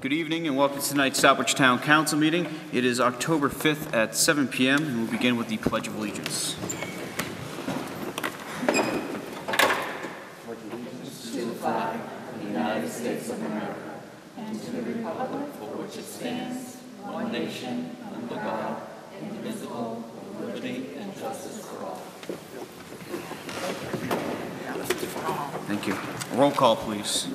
Good evening and welcome to tonight's Southbridge Town Council meeting. It is October 5th at 7 p.m. and we'll begin with the Pledge of Allegiance. Pledge allegiance to the flag of the United States of America and to the republic for which it stands, one nation, under God, indivisible, with liberty and justice for all. Thank you. Roll call, please.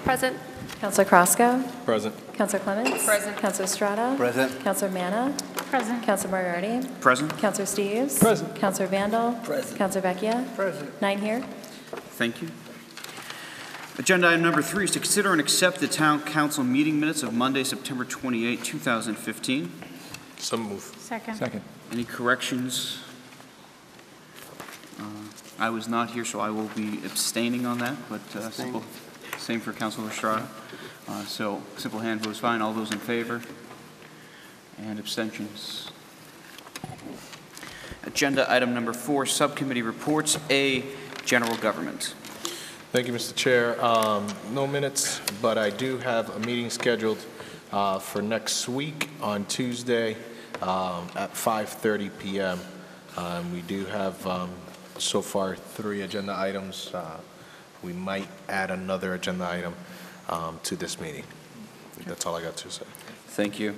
Present. Councilor Crosco? Present. Councilor Clements? Present. Councilor Estrada? Present. Councilor Manna? Present. Councilor Moriarty? Present. Councilor Steves? Present. Councilor Vandal? Present. Councilor Vecchia? Present. 9 here. Thank you. Agenda item number 3 is to consider and accept the Town Council meeting minutes of Monday, September 28, 2015. So move. Second. Any corrections? I was not here, so I will be abstaining on that, but same for Councilor Estrada. So simple hand vote is fine. All those in favor? And abstentions. Agenda item number 4, subcommittee reports. A, general government. Thank you, Mr. Chair. No minutes, but I do have a meeting scheduled for next week on Tuesday at 5:30 p.m. We do have so far 3 agenda items. We might add another agenda item to this meeting. That's all I got to say. Thank you.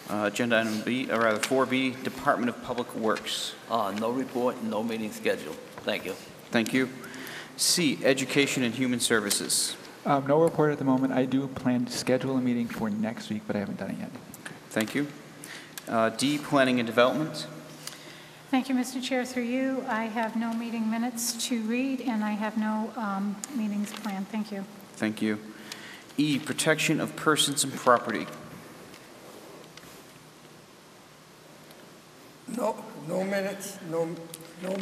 Agenda item B, or rather 4B, Department of Public Works. No report, no meeting scheduled. Thank you. Thank you. C, Education and Human Services. No report at the moment. I do plan to schedule a meeting for next week, but I haven't done it yet. Thank you. D, Planning and Development. Thank you, Mr. Chair. Through you, I have no meeting minutes to read, and I have no meetings planned. Thank you. Thank you. E, Protection of Persons and Property. No minutes, no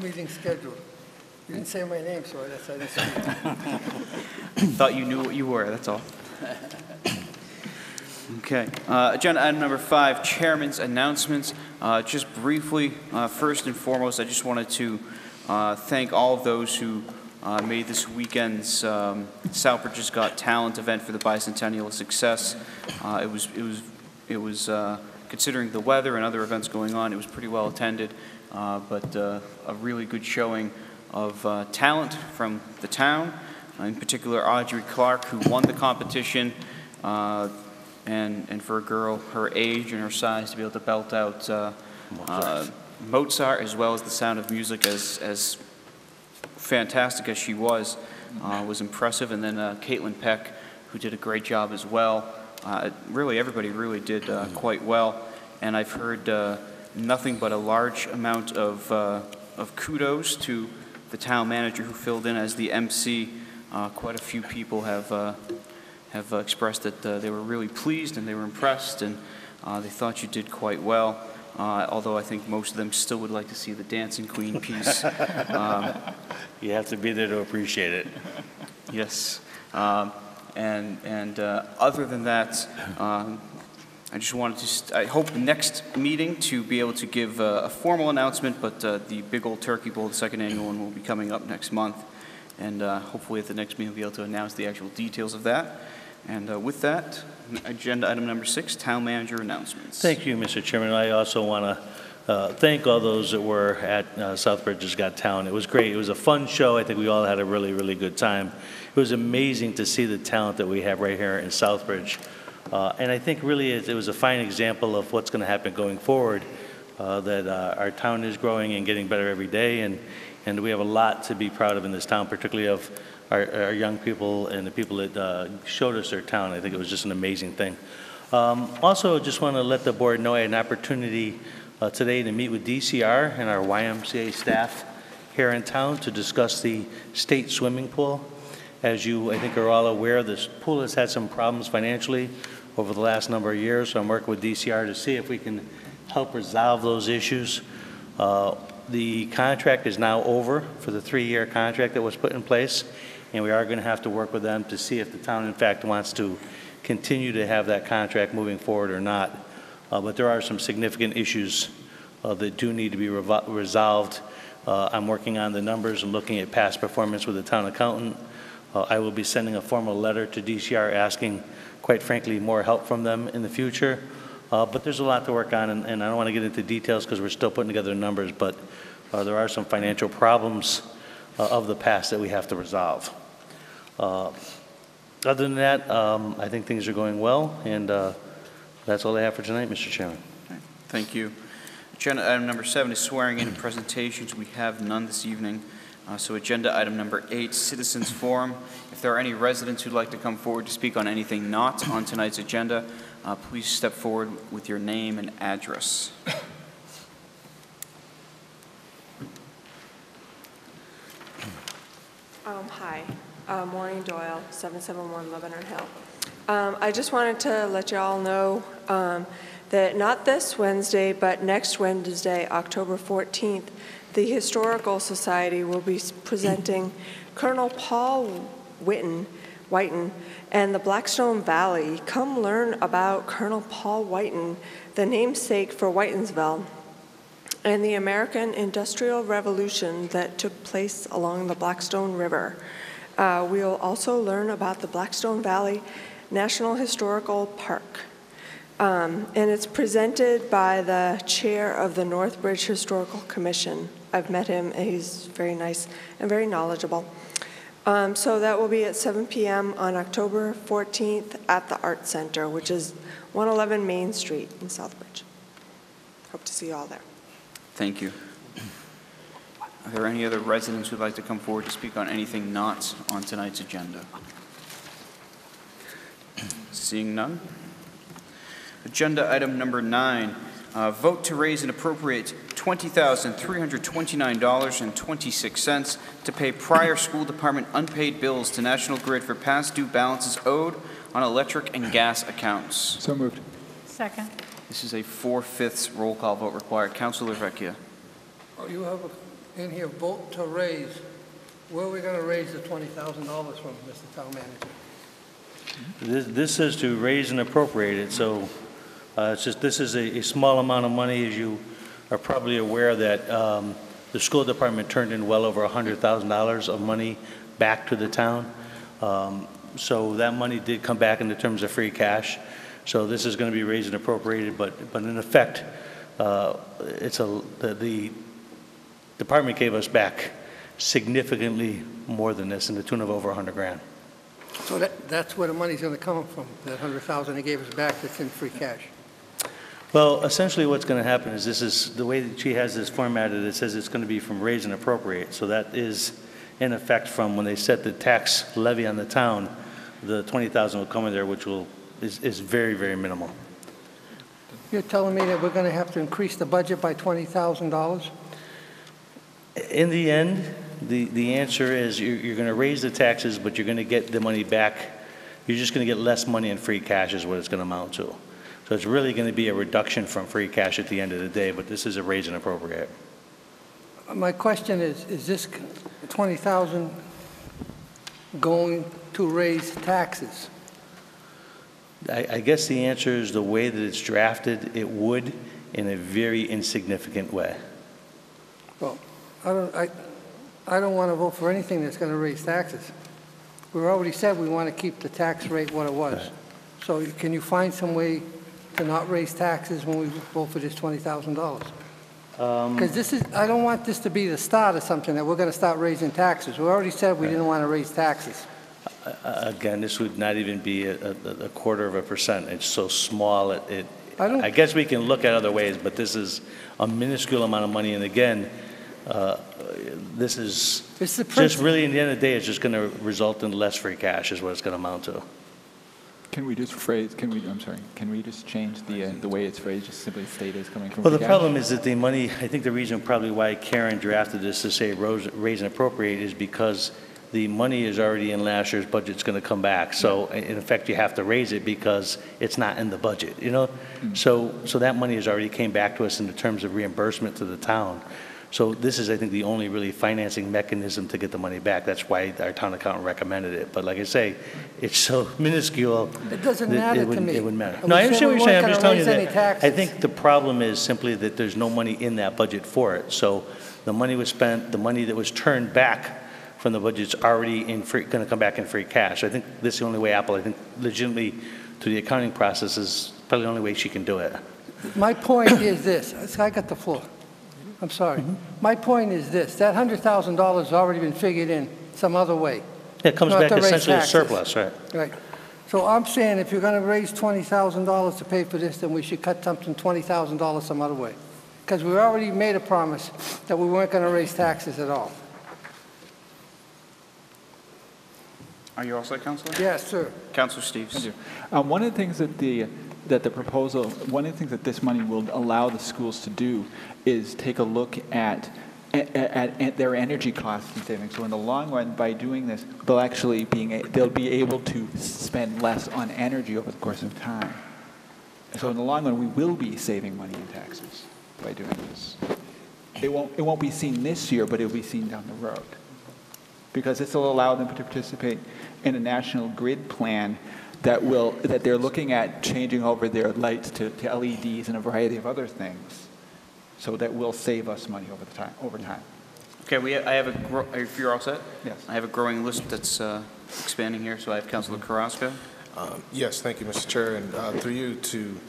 meeting scheduled. You didn't say my name, so that's I didn't speak. Thought you knew what you were, that's all. Okay. Agenda item number 5, Chairman's Announcements. Just briefly, first and foremost, I just wanted to thank all of those who made this weekend's Southbridge's Got Talent event for the bicentennial a success. It was considering the weather and other events going on, it was pretty well attended, but a really good showing of talent from the town. In particular, Audrey Clark, who won the competition, and for a girl her age and her size to be able to belt out Mozart as well as The Sound of Music, as fantastic as she was impressive. And then Caitlin Peck, who did a great job as well. Really, everybody really did quite well. And I've heard nothing but a large amount of kudos to the town manager who filled in as the MC. Quite a few people have expressed that they were really pleased and they were impressed, and they thought you did quite well. Although I think most of them still would like to see the Dancing Queen piece. You have to be there to appreciate it. Yes. And other than that, I just wanted to, I hope the next meeting to be able to give a formal announcement, but the Big Old Turkey Bowl, the second annual one, will be coming up next month. And hopefully at the next meeting we'll be able to announce the actual details of that. And with that, agenda item number 6, Town Manager Announcements. Thank you, Mr. Chairman. I also want to thank all those that were at Southbridge's Got Talent. It was great. It was a fun show. I think we all had a really, really good time. It was amazing to see the talent that we have right here in Southbridge. And I think really it was a fine example of what's going to happen going forward, that our town is growing and getting better every day. And we have a lot to be proud of in this town, particularly of our young people and the people that showed us their town. I think it was just an amazing thing. Also, just want to let the board know I had an opportunity today to meet with DCR and our YMCA staff here in town to discuss the state swimming pool. As you, I think, are all aware, this pool has had some problems financially over the last number of years, so I'm working with DCR to see if we can help resolve those issues. The contract is now over for the 3-year contract that was put in place, and we are going to have to work with them to see if the town, in fact, wants to continue to have that contract moving forward or not. But there are some significant issues that do need to be resolved. I'm working on the numbers and looking at past performance with the town accountant. I will be sending a formal letter to DCR asking, quite frankly, more help from them in the future. But there's a lot to work on, and I don't want to get into details because we're still putting together numbers, but there are some financial problems of the past that we have to resolve. Other than that, I think things are going well, and that's all I have for tonight, Mr. Chairman. Thank you. Agenda item number 7 is swearing in and presentations. We have none this evening. So agenda item number 8, citizens forum. If there are any residents who'd like to come forward to speak on anything not on tonight's agenda, please step forward with your name and address. Hi, Maureen Doyle, 771 Lebanon Hill. I just wanted to let you all know that not this Wednesday, but next Wednesday, October 14th, the Historical Society will be presenting Colonel Paul Whiten and the Blackstone Valley. Come learn about Colonel Paul Whiten, the namesake for Whitensville, and the American Industrial Revolution that took place along the Blackstone River. We'll also learn about the Blackstone Valley National Historical Park. And it's presented by the chair of the Northbridge Historical Commission. I've met him, and he's very nice and very knowledgeable. So that will be at 7 p.m. on October 14th at the Art Center, which is 111 Main Street in Southbridge. Hope to see you all there. Thank you. Are there any other residents who'd like to come forward to speak on anything not on tonight's agenda? Seeing none. Agenda item number 9, vote to raise and appropriate $20,329.26 to pay prior school department unpaid bills to National Grid for past due balances owed on electric and gas accounts. So moved. Second. This is a 4/5 roll call vote required. Councilor Vecchia. Oh, you have in here, vote to raise. Where are we going to raise the $20,000 from, Mr. Town Manager? This is to raise and appropriate it, so it's just, this is a small amount of money. As you are probably aware that the school department turned in well over $100,000 of money back to the town. So that money did come back in the terms of free cash. So this is going to be raised and appropriated, but in effect, the department gave us back significantly more than this, in the tune of over $100,000. So that's where the money's going to come from, that $100,000 they gave us back that's in free cash. Well, essentially what's going to happen is, this is the way that she has this formatted. It says it's going to be from raise and appropriate. So that is in effect from when they set the tax levy on the town, the $20,000 will come in there, which is very, very minimal. You're telling me that we're going to have to increase the budget by $20,000? In the end, the answer is you're going to raise the taxes, but you're going to get the money back. You're just going to get less money in free cash is what it's going to amount to. So it's really going to be a reduction from free cash at the end of the day, but this is a raise and appropriate. My question is this $20,000 going to raise taxes? I guess the answer is the way that it's drafted, it would, in a very insignificant way. Well, I don't want to vote for anything that's going to raise taxes. We already said we want to keep the tax rate what it was. Right. So can you find some way to not raise taxes when we vote for this $20,000? Because I don't want this to be the start of something that we're going to start raising taxes. We already said we didn't want to raise taxes. Again, this would not even be a 0.25%. It's so small. I guess we can look at other ways, but this is a minuscule amount of money. And again, this is just really, in the end of the day, it's just going to result in less free cash is what it's going to amount to. Can we just change the way it's phrased, just simply state it's coming from Well, free the cash? problem is that the money, I think the reason probably why Karen drafted this to say raise and appropriate is because the money is already in last year's budget. It's going to come back. So in effect, you have to raise it because it's not in the budget, you know? Mm-hmm. So that money has already came back to us in the terms of reimbursement to the town. So this is, I think, the only really financing mechanism to get the money back. That's why our town accountant recommended it. But like I say, it's so minuscule. It doesn't matter to me. It wouldn't matter. We No, I understand what you're saying. I'm just telling you raise any that. taxes. I think the problem is simply that there's no money in that budget for it. So the money was spent, the money that was turned back from the budget's already in free, going to come back in free cash. I think this is the only way Apple, I think, legitimately through the accounting process is probably the only way she can do it. My point is this. I got the floor. I'm sorry. My point is this. That $100,000 has already been figured in some other way. It comes Not back to raise essentially as taxes. surplus, right? Right. So I'm saying if you're going to raise $20,000 to pay for this, then we should cut something $20,000 some other way. Because we already made a promise that we weren't going to raise taxes at all. Are you all set, Councilor? Yes, sir. Councilor Steves. Thank you. One of the things that the proposal, one of the things that this money will allow the schools to do is take a look at their energy costs and savings. So in the long run, by doing this, they'll be able to spend less on energy over the course of time. So in the long run, we will be saving money in taxes by doing this. It won't be seen this year, but it will be seen down the road, because this will allow them to participate in a national grid plan that they're looking at changing over their lights to LEDs and a variety of other things. So that will save us money over time. Okay, if you're all set? Yes. I have a growing list that's expanding here, so I have Councilor Carrasco. Yes, thank you, Mr. Chair, and through you to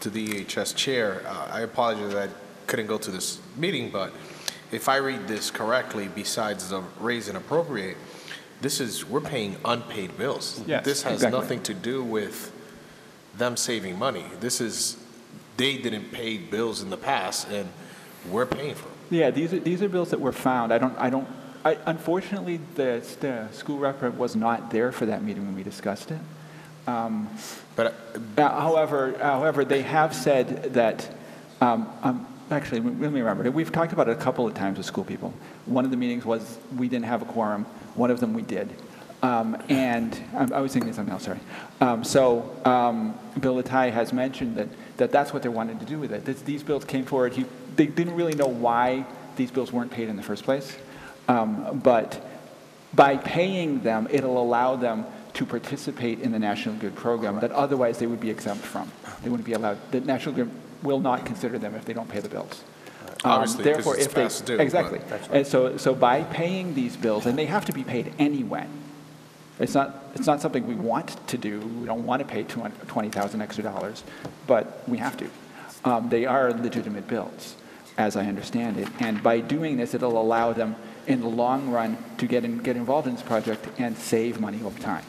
the EHS Chair. I apologize that I couldn't go to this meeting, but if I read this correctly, besides the raise and appropriate, we're paying unpaid bills. Yes, this has exactly. nothing to do with them saving money. They didn't pay bills in the past, and we're paying for them. Yeah, these are bills that were found. Unfortunately, the school rep was not there for that meeting when we discussed it. However, they have said that. Actually, let me remember. We've talked about it a couple of times with school people. One of the meetings was we didn't have a quorum. One of them we did. And I was thinking something else, sorry. Bill Latai has mentioned that's what they're wanting to do with it. These bills came forward. They didn't really know why these bills weren't paid in the first place. But by paying them, it'll allow them to participate in the National Grid program that otherwise they would be exempt from. They wouldn't be allowed. The National Grid will not consider them if they don't pay the bills. Obviously, therefore, because it's past due. Exactly. Right. And so by paying these bills, and they have to be paid anyway. It's not something we want to do. We don't want to pay $20,000 extra dollars, but we have to. They are legitimate bills, as I understand it. And by doing this, it'll allow them in the long run to get involved in this project and save money over time.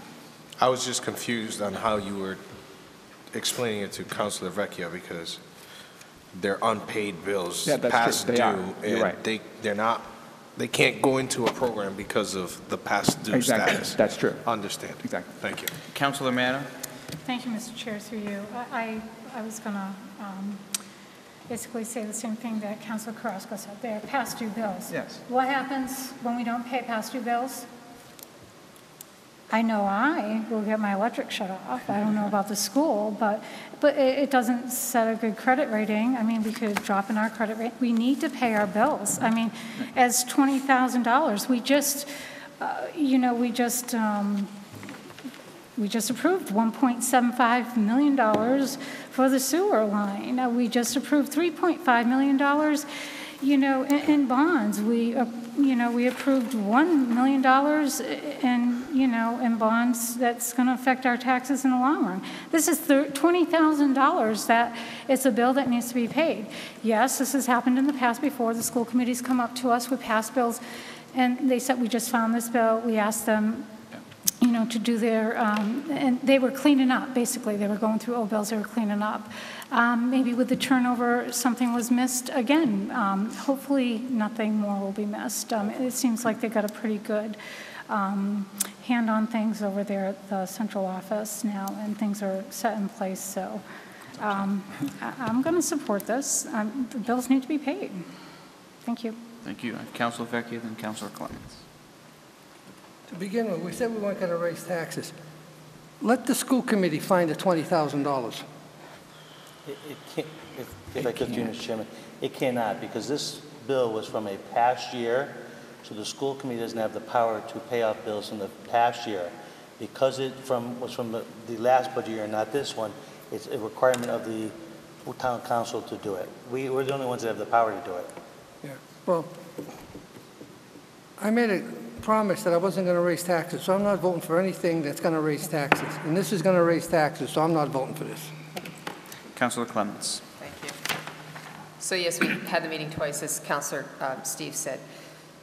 I was just confused on how you were explaining it to Councilor Vecchia, because they're unpaid bills, past due, and right. They can't go into a program because of the past due status. That's true. Understand. Exactly. Thank you. Councilor Manna. Thank you, Mr. Chair, through you. I was going to basically say the same thing that Councilor Carrasco said. They're past due bills. Yes. What happens when we don't pay past due bills? I know I will get my electric shut off. I don't know about the school, but it doesn't set a good credit rating. I mean, we could drop in our credit rate. We need to pay our bills. I mean, as $20,000, we just approved $1.75 million for the sewer line. We just approved $3.5 million, in bonds. We approved $1 million in bonds that's going to affect our taxes in the long run. This is $20,000 that it's a bill that needs to be paid. Yes, this has happened in the past before. The school committees come up to us with past bills, and they said, we just found this bill. We asked them, to do their, and they were cleaning up, basically. They were going through old bills, they were cleaning up. Maybe with the turnover, something was missed. Again, hopefully nothing more will be missed. It seems like they've got a pretty good hand on things over there at the central office now, and things are set in place. So I'm going to support this. The bills need to be paid. Thank you. Thank you. I have Councilor Vecchia, then Councilor Clements. To begin with, we said we weren't going to raise taxes. Let the school committee find the $20,000. It can't, if I could, Mr. Chairman, it cannot, because this bill was from a past year, so the school committee doesn't have the power to pay off bills from the past year. Because it was from the last budget year, not this one, it's a requirement of the town council to do it. We're the only ones that have the power to do it. Yeah. Well, I made a promised that I wasn't going to raise taxes, so I'm not voting for anything that's going to raise taxes. And this is going to raise taxes, so I'm not voting for this. Councilor Clements. Thank you. So yes, we had the meeting twice, as Councilor Steve said.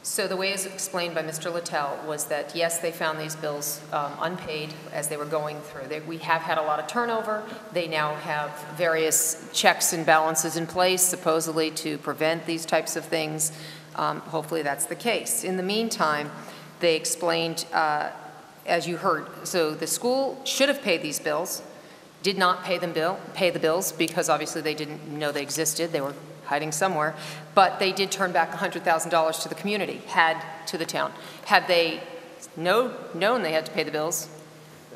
So the way it was explained by Mr. Littell was that, yes, they found these bills unpaid as they were going through. We have had a lot of turnover. They now have various checks and balances in place, supposedly to prevent these types of things. Hopefully that's the case. In the meantime, they explained, as you heard, so the school should have paid these bills, did not pay the bills because obviously they didn't know they existed. They were hiding somewhere, but they did turn back $100,000 to the community, to the town. Had they known they had to pay the bills,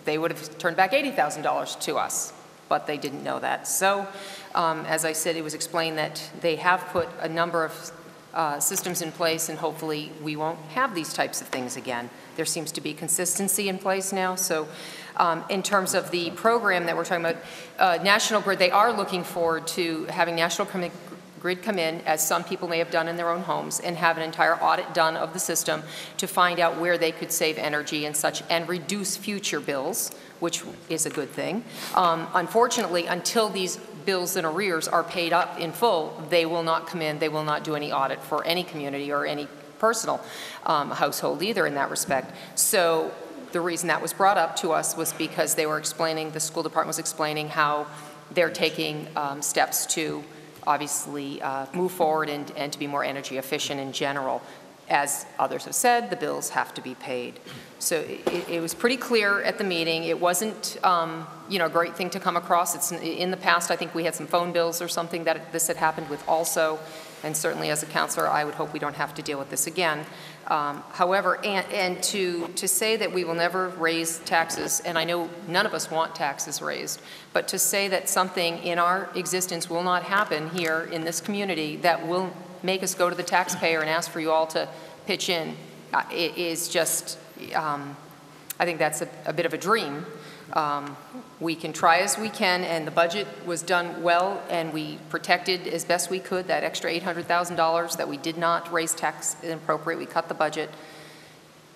they would have turned back $80,000 to us, but they didn't know that. So, as I said, it was explained that they have put a number of systems in place, and hopefully we won't have these types of things again. There seems to be consistency in place now, so in terms of the program that we're talking about, National Grid, they are looking forward to having National Grid come in, as some people may have done in their own homes, and have an entire audit done of the system to find out where they could save energy and such and reduce future bills, which is a good thing. Unfortunately, until these bills in arrears are paid up in full, they will not come in, they will not do any audit for any community or any personal household either in that respect. So the reason that was brought up to us was because they were explaining, the school department was explaining how they're taking steps to obviously move forward and to be more energy efficient in general. As others have said, the bills have to be paid. So it was pretty clear at the meeting. It wasn't, a great thing to come across. It's in the past, I think we had some phone bills or something that this had happened with also, and certainly as a counselor, I would hope we don't have to deal with this again. However, and to say that we will never raise taxes, and I know none of us want taxes raised, but to say that something in our existence will not happen here in this community that will make us go to the taxpayer and ask for you all to pitch in, it is just, I think that's a bit of a dream. We can try as we can, and the budget was done well, and we protected as best we could that extra $800,000 that we did not raise tax inappropriate. We cut the budget,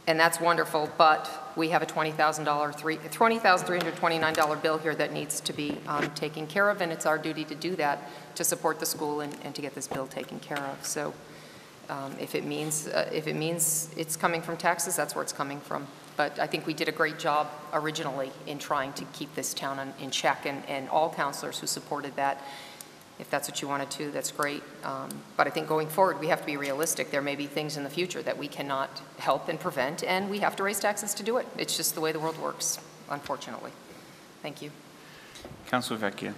and that's wonderful, but we have a $20,329 bill here that needs to be taken care of, and it's our duty to do that to support the school and to get this bill taken care of. So if it means it's coming from taxes, that's where it's coming from. But I think we did a great job originally in trying to keep this town in check, and all counselors who supported that. If that's what you wanted to, that's great. But I think going forward, we have to be realistic. There may be things in the future that we cannot help and prevent, and we have to raise taxes to do it. It's just the way the world works, unfortunately. Thank you. Councilor Vecchia.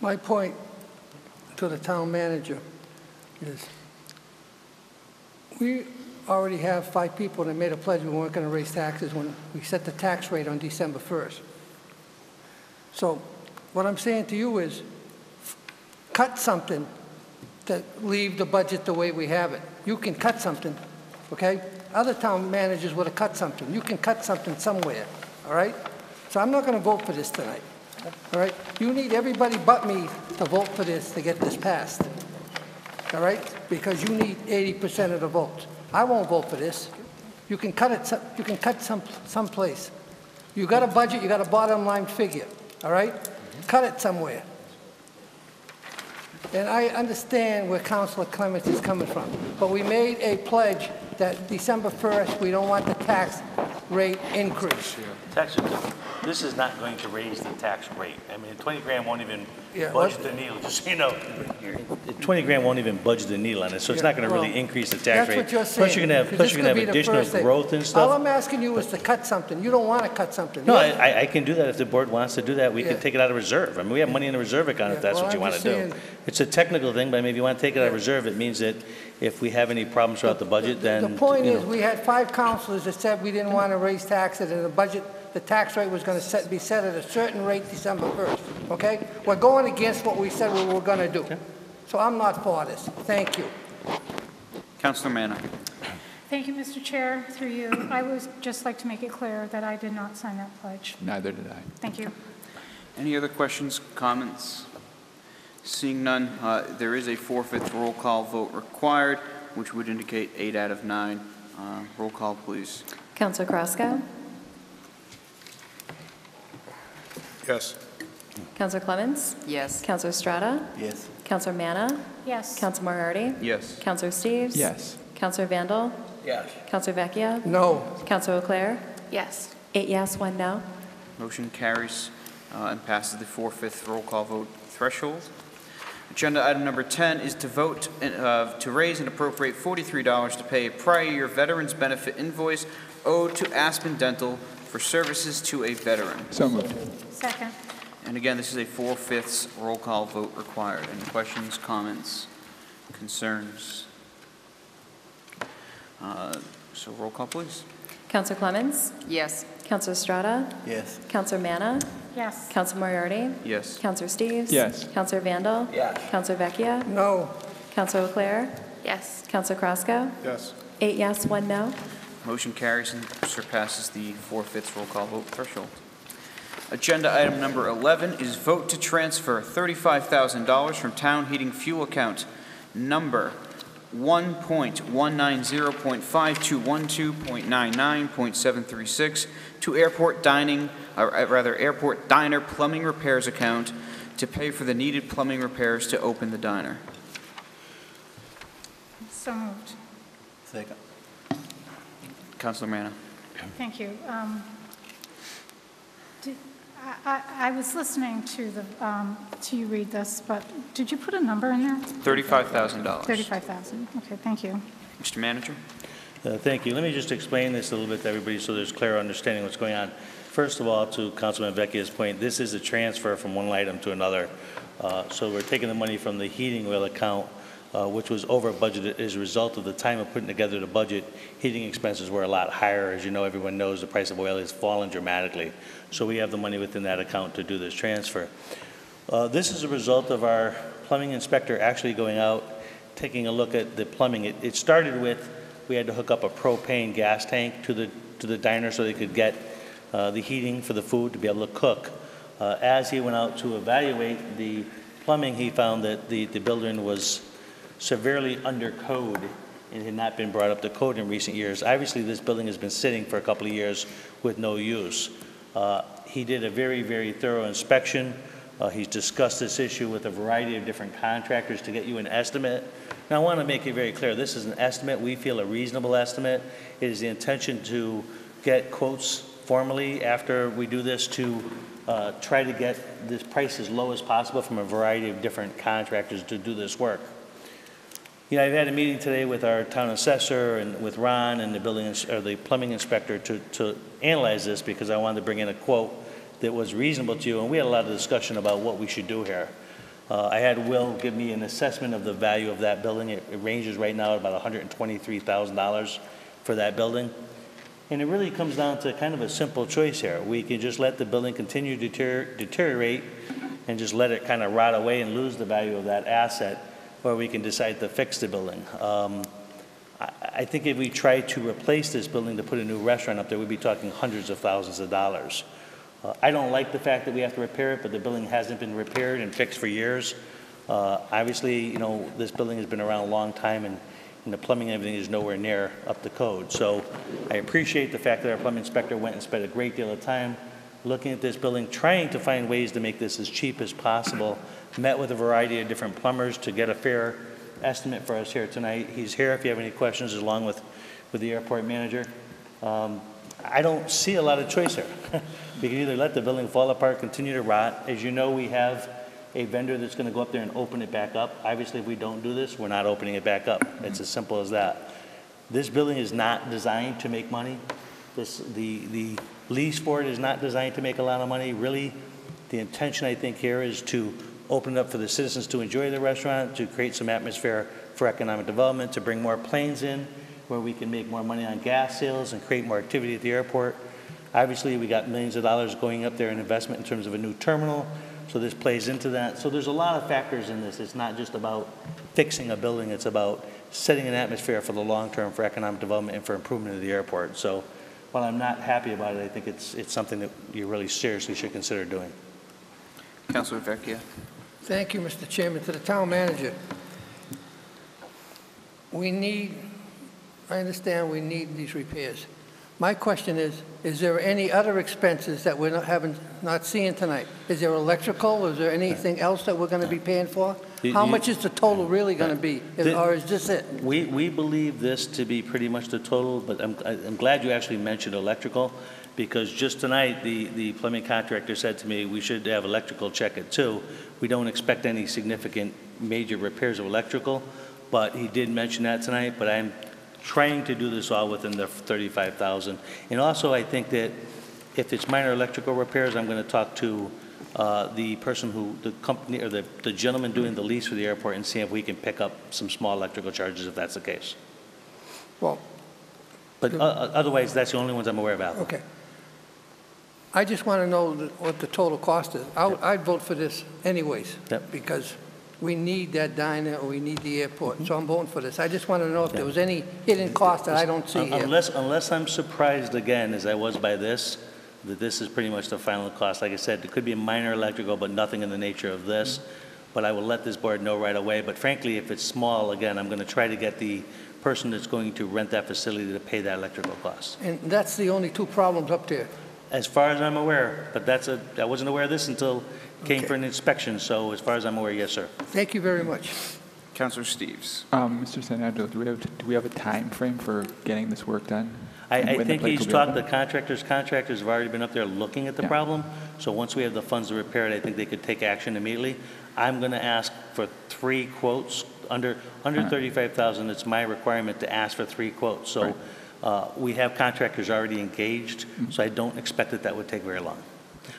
My point to the town manager is we already have 5 people that made a pledge we weren't going to raise taxes when we set the tax rate on December 1st. So what I'm saying to you is cut something to leave the budget the way we have it. You can cut something, okay? Other town managers would have cut something. You can cut something somewhere, all right? So I'm not going to vote for this tonight, all right? You need everybody but me to vote for this to get this passed, all right? Because you need 80% of the votes. I won't vote for this. You can cut it. You can cut someplace. You got a budget. You got a bottom line figure. All right. Cut it somewhere. And I understand where Councilor Clements is coming from, but we made a pledge that December 1st we don't want the tax rate increase. This is not going to raise the tax rate. I mean, 20 grand won't even Yeah, budge the needle, just so you know. 20 grand won't even budge the needle on it, so it's not going to really increase the tax rate. That's what you're saying. Plus, you're going to have additional growth and stuff. All I'm asking you is to cut something. You don't want to cut something. No, I can do that if the board wants to do that. We can take it out of reserve. I mean, we have money in the reserve account if that's what you want to do. It's a technical thing, but I mean, if you want to take it out of reserve, it means that if we have any problems throughout the budget, then the point is, we had 5 councilors that said we didn't want to raise taxes, and the budget, the tax rate was going to be set at a certain rate December 1st. Okay, we're going against what we said we were going to do. Okay. So I'm not for this. Thank you. Councilor Manna. Thank you, Mr. Chair. Through you, I would just like to make it clear that I did not sign that pledge. Neither did I. Thank you. Any other questions, comments? Seeing none, there is a 4/5 roll call vote required, which would indicate 8 out of 9 Roll call, please. Counselor Krasko? Yes. Counselor Clements? Yes. Counselor Strata? Yes. Counselor Manna? Yes. Counselor Moriarty? Yes. Counselor Steves? Yes. Counselor Vandal? Yes. Counselor Vecchia? No. Counselor Leclerc? Yes. 8 yes, 1 no. Motion carries and passes the 4/5 roll call vote threshold. Agenda item number 10 is to vote to raise and appropriate $43 to pay a prior year veterans benefit invoice owed to Aspen Dental for services to a veteran. So moved. Second. And again, this is a 4/5 roll call vote required. Any questions, comments, concerns? So roll call, please. Counselor Clements? Yes. Counselor Strata? Yes. Counselor Manna? Yes. Counselor Moriarty? Yes. Counselor Steves? Yes. Counselor Vandal? Yes. Counselor Vecchia? No. Counselor Leclerc? Yes. Counselor Krasko? Yes. 8 yes, 1 no. Motion carries and surpasses the 4/5 roll call vote threshold. Agenda item number 11 is vote to transfer $35,000 from town heating fuel account number 1.190.5212.99.736 to airport diner plumbing repairs account to pay for the needed plumbing repairs to open the diner. So moved. Second. Councilor Manna. Thank you. I was listening to you read this, but did you put a number in there? $35,000. 35,000. Okay, thank you. Mr. Manager? Thank you. Let me just explain this a little bit to everybody so there's clear understanding of what's going on. First of all, to Councilman Vecchia's point, this is a transfer from one item to another. So we're taking the money from the heating oil account, which was over budgeted as a result of the time of putting together the budget. Heating expenses were a lot higher. As you know, everyone knows the price of oil has fallen dramatically. So we have the money within that account to do this transfer. This is a result of our plumbing inspector actually going out, taking a look at the plumbing. It started with, we had to hook up a propane gas tank to the diner so they could get the heating for the food to be able to cook. As he went out to evaluate the plumbing, he found that the building was severely under code and had not been brought up to code in recent years. Obviously, this building has been sitting for a couple of years with no use. He did a very, very thorough inspection. He's discussed this issue with a variety of different contractors to get you an estimate. Now, I want to make it very clear, this is an estimate. We feel a reasonable estimate. It is the intention to get quotes formally after we do this to try to get this price as low as possible from a variety of different contractors to do this work. You know, I've had a meeting today with our town assessor and with Ron and the plumbing inspector to analyze this because I wanted to bring in a quote that was reasonable to you, and we had a lot of discussion about what we should do here. I had Will give me an assessment of the value of that building. It ranges right now at about $123,000 for that building. And it really comes down to kind of a simple choice here. We can just let the building continue to deteriorate and just let it kind of rot away and lose the value of that asset, or we can decide to fix the building. I think if we try to replace this building to put a new restaurant up there, we'd be talking hundreds of thousands of dollars. I don't like the fact that we have to repair it, but the building hasn't been repaired and fixed for years. Obviously, you know, this building has been around a long time, and the plumbing and everything is nowhere near up to code. So I appreciate the fact that our plumbing inspector went and spent a great deal of time looking at this building, trying to find ways to make this as cheap as possible, met with a variety of different plumbers to get a fair estimate for us here tonight. He's here if you have any questions, along with the airport manager. I don't see a lot of choice here. We can either let the building fall apart, continue to rot. As you know, we have a vendor that's going to go up there and open it back up. Obviously, if we don't do this, we're not opening it back up. It's as simple as that. This building is not designed to make money. The lease for it is not designed to make a lot of money. Really, the intention, I think, here is to open it up for the citizens to enjoy the restaurant, to create some atmosphere for economic development, to bring more planes in where we can make more money on gas sales and create more activity at the airport. Obviously, we got millions of dollars going up there in investment in terms of a new terminal, so this plays into that. So there's a lot of factors in this. It's not just about fixing a building. It's about setting an atmosphere for the long term for economic development and for improvement of the airport. So while I'm not happy about it, I think it's something that you really seriously should consider doing. Councilor Vecchia. Thank you, Mr. Chairman. To the town manager, we need I understand we need these repairs. My question is there any other expenses that we're not seeing tonight? Is there electrical? Is there anything else that we're going to be paying for? How much is the total really going to be? Or is this it? We believe this to be pretty much the total, but I'm glad you actually mentioned electrical, because just tonight, the plumbing contractor said to me, we should have electrical check it too. We don't expect any significant major repairs of electrical, but he did mention that tonight, but I'm trying to do this all within the $35,000. And also, I think that if it's minor electrical repairs, I'm going to talk to the person the company, or the gentleman doing the lease for the airport, and see if we can pick up some small electrical charges if that's the case. Well, but otherwise, that's the only ones I'm aware of. okay. I just want to know what the total cost is. I'd vote for this anyways, because we need that diner, or we need the airport, so I'm voting for this. I just want to know if there was any hidden cost that I don't see here. Unless I'm surprised again, as I was by this, that this is pretty much the final cost. Like I said, it could be a minor electrical, but nothing in the nature of this. But I will let this board know right away. But frankly, if it's small, again, I'm going to try to get the person that's going to rent that facility to pay that electrical cost. And that's the only two problems up there? As far as I'm aware, but I wasn't aware of this until it came for an inspection. So as far as I'm aware, yes, sir. Thank you very much. Councilor Steves. Mr. Senado, do we have a time frame for getting this work done? I think he's talked to contractors. Contractors have already been up there looking at the problem. So once we have the funds to repair it, I think they could take action immediately. I'm going to ask for 3 quotes. Under $35,000, it's my requirement to ask for 3 quotes. So we have contractors already engaged, so I don't expect that would take very long.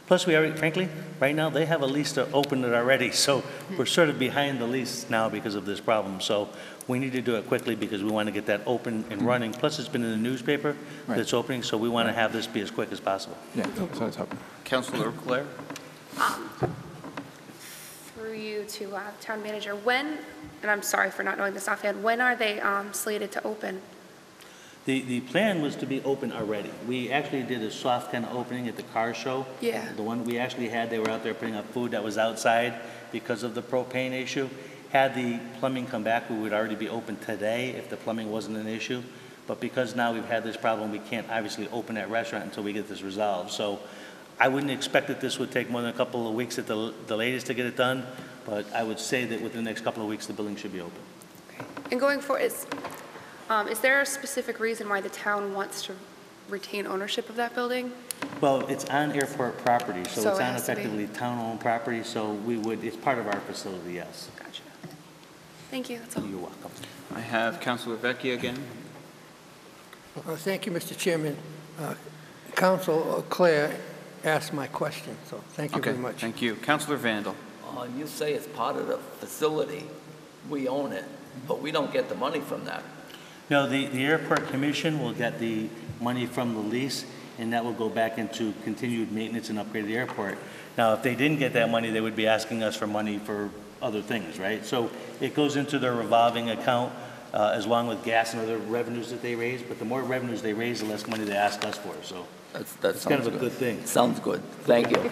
Plus, we already, frankly, right now, they have a lease to open it already, so we're sort of behind the lease now because of this problem. So we need to do it quickly because we want to get that open and running. Plus, it's been in the newspaper that it's opening, so we want to have this be as quick as possible. Yeah, so it's happening. Councilor Claire. Through you to town manager, when, and I'm sorry for not knowing this offhand, when are they slated to open? The plan was to be open already. We actually did a soft kind of opening at the car show. Yeah. The one we actually had, they were out there putting up food that was outside because of the propane issue. Had the plumbing come back, we would already be open today if the plumbing wasn't an issue. But because now we've had this problem, we can't obviously open that restaurant until we get this resolved. So I wouldn't expect that this would take more than a couple of weeks at the latest to get it done. But I would say that within the next couple of weeks, the building should be open. Okay. And going forward, is there a specific reason why the town wants to retain ownership of that building? Well, it's on airport property, so it's it on has to be. effectively town-owned property, so it's part of our facility, yes. Gotcha. Thank you, that's all. You're welcome. I have Councilor Vecchia again. Thank you, Mr. Chairman. Council Claire asked my question, so thank you very much. Thank you. Councilor Vandal. You say it's part of the facility. We own it, but we don't get the money from that. No, the airport commission will get the money from the lease, and that will go back into continued maintenance and upgrade of the airport. Now, if they didn't get that money, they would be asking us for money for other things, right? So it goes into their revolving account, as long with gas and other revenues that they raise, but the more revenues they raise, the less money they ask us for, so That's kind of a good thing. Sounds good. Thank you.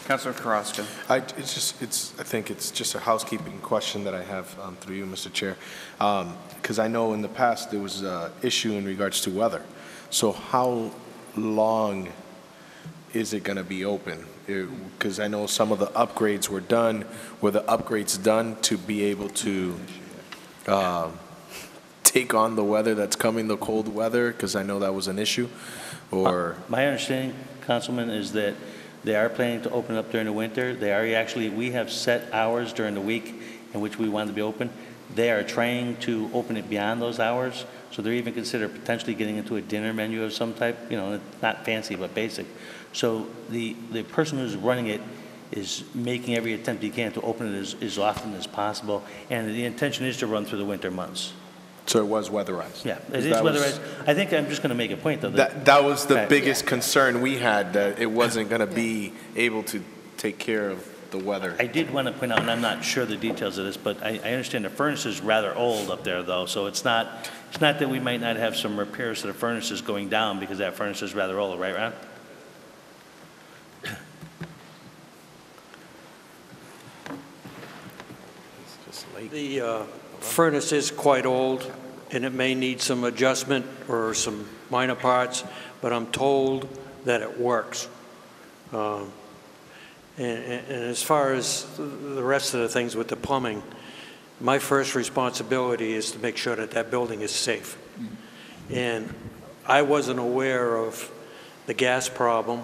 Councilor Carrasco. I think it's just a housekeeping question that I have through you, Mr. Chair, because I know in the past there was an issue in regards to weather. So how long is it going to be open? Because I know some of the upgrades were done. Were the upgrades done to be able to take on the weather that's coming, the cold weather? Because I know that was an issue. Or my understanding, Councilman, is that they are planning to open up during the winter. We have set hours during the week in which we want to be open. They are trying to open it beyond those hours, so they're even considering potentially getting into a dinner menu of some type, not fancy but basic. So the person who's running it is making every attempt he can to open it as often as possible, and the intention is to run through the winter months. So it was weatherized? Yeah, it is weatherized. I think I'm just going to make a point, though. That was the biggest concern we had, that it wasn't going to be able to take care of the weather. I did want to point out, and I'm not sure the details of this, but I understand the furnace is rather old up there, though, so it's not that we might not have some repairs to the furnaces going down because that furnace is rather old, right, Ron? The furnace is quite old, and it may need some adjustment or some minor parts, but I'm told that it works. And as far as the rest of the things with the plumbing, my first responsibility is to make sure that that building is safe. And I wasn't aware of the gas problem.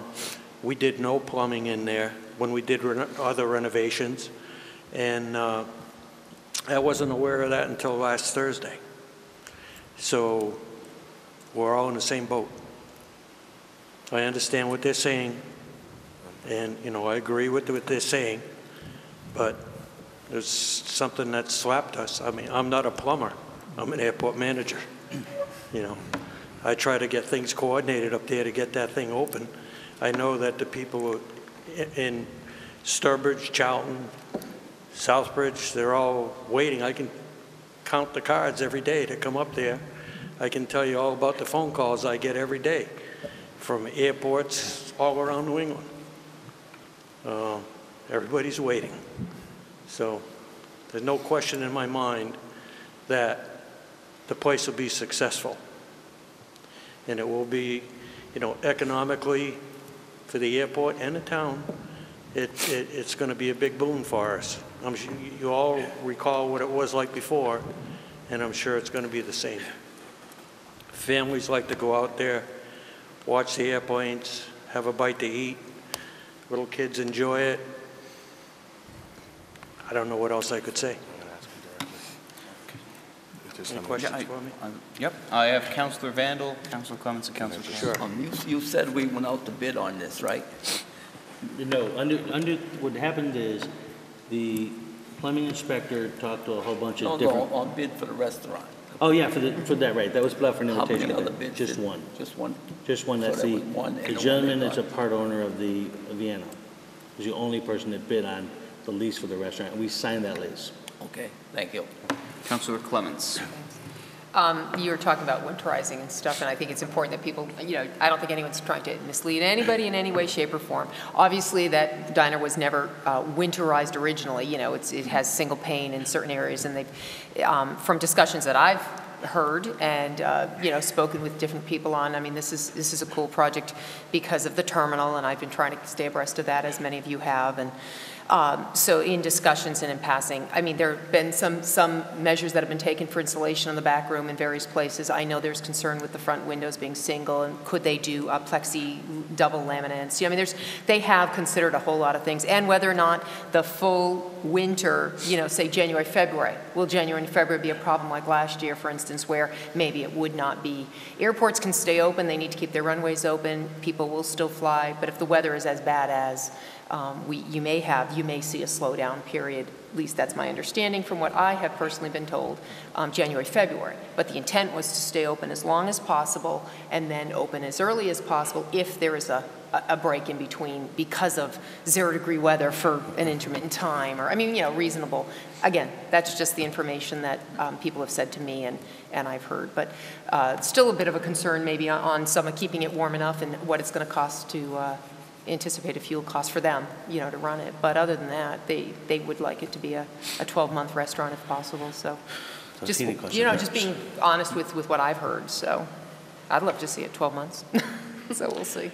We did no plumbing in there when we did other renovations, and I wasn't aware of that until last Thursday. So we're all in the same boat. I understand what they're saying, and I agree with what they're saying, but there's something that slapped us. I mean, I'm not a plumber. I'm an airport manager. I try to get things coordinated up there to get that thing open. I know that the people in Sturbridge, Charlton, Southbridge, they're all waiting. I can count the cards every day to come up there. I can tell you all about the phone calls I get every day from airports all around New England. Everybody's waiting. So there's no question in my mind that the place will be successful. And it will be, economically for the airport and the town, it's going to be a big boon for us. I'm sure you all recall what it was like before, and I'm sure it's going to be the same. Families like to go out there, watch the airplanes, have a bite to eat. Little kids enjoy it. I don't know what else I could say. Any questions for me? Yep. I have Councilor Vandal, Councilor Clements, and Councilor Sure. You said we went out to bid on this, right? No, under what happened is the plumbing inspector talked to a whole bunch of different. No, on bid for the restaurant. Oh yeah, for that, right. That was put out for an How invitation. many other bids? Just one. Just one? Just one. So That's there the was one, and the no gentleman one that's a part owner of the Vienna. Was the only person that bid on the lease for the restaurant. We signed that lease. Okay, thank you. Councilor Clements. You were talking about winterizing and stuff, and I think it's important that people, I don't think anyone's trying to mislead anybody in any way, shape, or form. Obviously, that diner was never winterized originally. It has single pane in certain areas, and from discussions that I've heard and spoken with different people on. I mean, this is a cool project because of the terminal, and I've been trying to stay abreast of that, as many of you have. And so in discussions and in passing, I mean, there have been some measures that have been taken for insulation in the back room in various places. I know there's concern with the front windows being single, and could they do plexi double laminates? I mean, they have considered a whole lot of things, and whether or not the full winter, say January, February, will January and February be a problem like last year, for instance, where maybe it would not be. Airports can stay open, they need to keep their runways open, people will still fly, but if the weather is as bad as you may see a slowdown period. At least that's my understanding from what I have personally been told, January, February. But the intent was to stay open as long as possible and then open as early as possible if there is a break in between because of 0-degree weather for an intermittent time, or, reasonable. Again, that's just the information that people have said to me and I've heard. But still a bit of a concern maybe on some keeping it warm enough and what it's going to cost to anticipate a fuel cost for them, to run it. But other than that, they would like it to be a 12-month restaurant if possible. So just, just being honest with what I've heard. So I'd love to see it 12 months. So we'll see.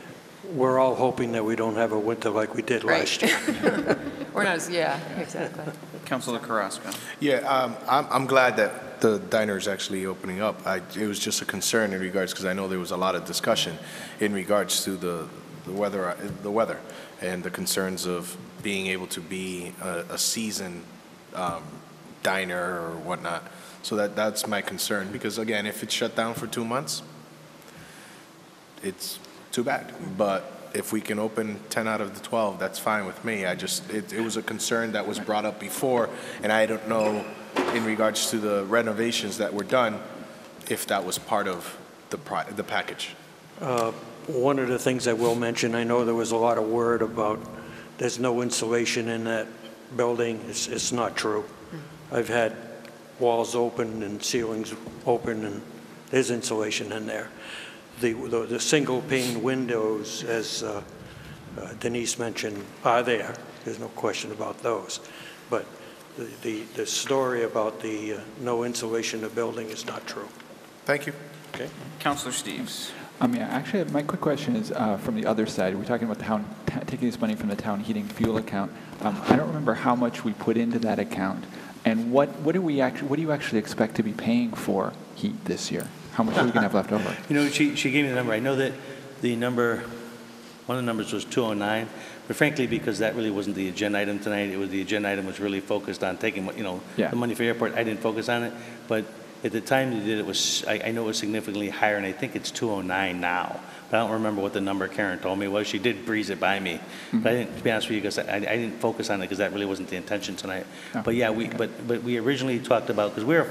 We're all hoping that we don't have a winter like we did last year. We're not, yeah, exactly. Councilor Carrasco. Yeah, I'm glad that the diner is actually opening up. It was just a concern in regards, because I know there was a lot of discussion in regards to the weather and the concerns of being able to be a season diner or whatnot. So that's my concern, because again, if it's shut down for 2 months, it's too bad. But if we can open 10 out of the 12, that's fine with me. It was a concern that was brought up before, and I don't know in regards to the renovations that were done, if that was part of the package. One of the things I will mention, I know there was a lot of word about there's no insulation in that building. It's not true. I've had walls open and ceilings open, and there's insulation in there. The single pane windows, as Denise mentioned, are there. There's no question about those. But the story about the no insulation in the building is not true. Thank you. Okay. Councilor Steves. Yeah, actually, my quick question is from the other side. We're talking about taking this money from the town heating fuel account. I don't remember how much we put into that account, and what do you actually expect to be paying for heat this year? How much are we going to have left over? You know, she gave me the number. I know that the number, one of the numbers was 209, but frankly, because that really wasn't the agenda item tonight, it was the agenda item was really focused on taking, the money for the airport. I didn't focus on it, but at the time they did it, I know it was significantly higher, and I think it's 209 now. But I don't remember what the number Karen told me was. She did breeze it by me, but I didn't, to be honest with you, because I didn't focus on it because that really wasn't the intention tonight. Oh, but yeah, but we originally talked about, because we were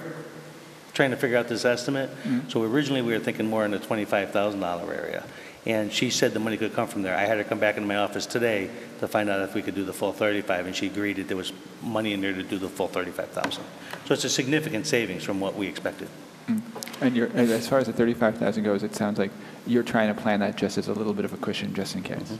trying to figure out this estimate, so originally we were thinking more in the $25,000 area. And she said the money could come from there. I had her come back into my office today to find out if we could do the full 35, and she agreed that there was money in there to do the full 35,000. So it's a significant savings from what we expected. And as far as the 35,000 goes, it sounds like you're trying to plan that just as a little bit of a cushion, just in case.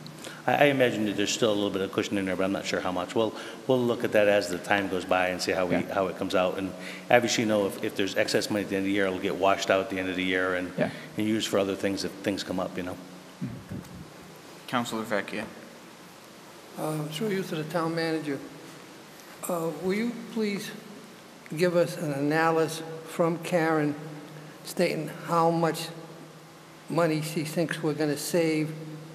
I imagine that there's still a little bit of cushion in there, but I'm not sure how much. We'll look at that as the time goes by and see how it comes out. And obviously, if there's excess money at the end of the year, it'll get washed out at the end of the year and used for other things if things come up. Councilor Vecchia. Through you to the town manager, will you please give us an analysis from Karen stating how much money she thinks we're going to save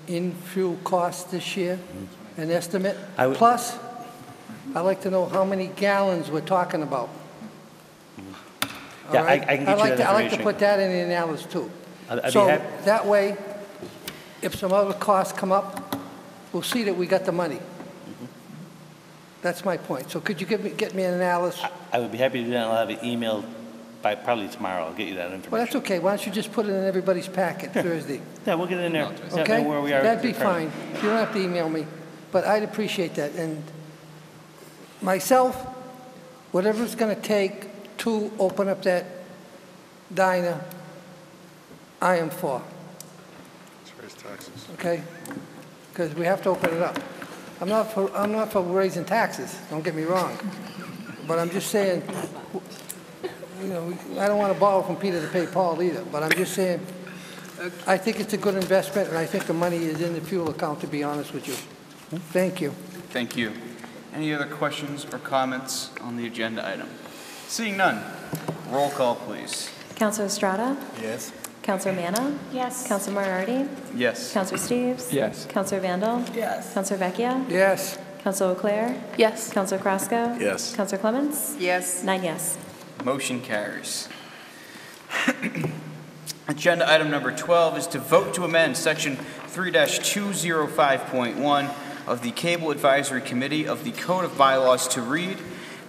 in fuel costs this year, an estimate? Plus, I'd like to know how many gallons we're talking about. Yeah, I can get you that information. I'd like to put that in the analysis too. I'd So be happy. that way, if some other costs come up, we'll see that we got the money. That's my point. So could you get me an analysis? I would be happy to do that. I'll have it emailed by probably tomorrow. I'll get you that information. Well, that's okay. Why don't you just put it in everybody's packet Thursday? Yeah, we'll get it in there. Okay? Where we are. That'd be fine. You don't have to email me, but I'd appreciate that. And myself, whatever it's going to take to open up that diner, I am for. Let's raise taxes. Okay? Because we have to open it up. I'm not for raising taxes, don't get me wrong. But I'm just saying, I don't want to borrow from Peter to pay Paul either, but I'm just saying, I think it's a good investment, and I think the money is in the fuel account, to be honest with you. Thank you. Thank you. Any other questions or comments on the agenda item? Seeing none, roll call, please. Councilor Estrada? Yes. Councilor Manna? Yes. Councilor Moriarty? Yes. Councilor Steves? Yes. Councilor Vandal? Yes. Councilor Vecchia? Yes. Councilor Leclerc? Yes. Councilor Crosco? Yes. Councilor Clements? Yes. 9 yes. Motion carries. Agenda item number 12 is to vote to amend Section 3-205.1 of the Cable Advisory Committee of the Code of Bylaws to read,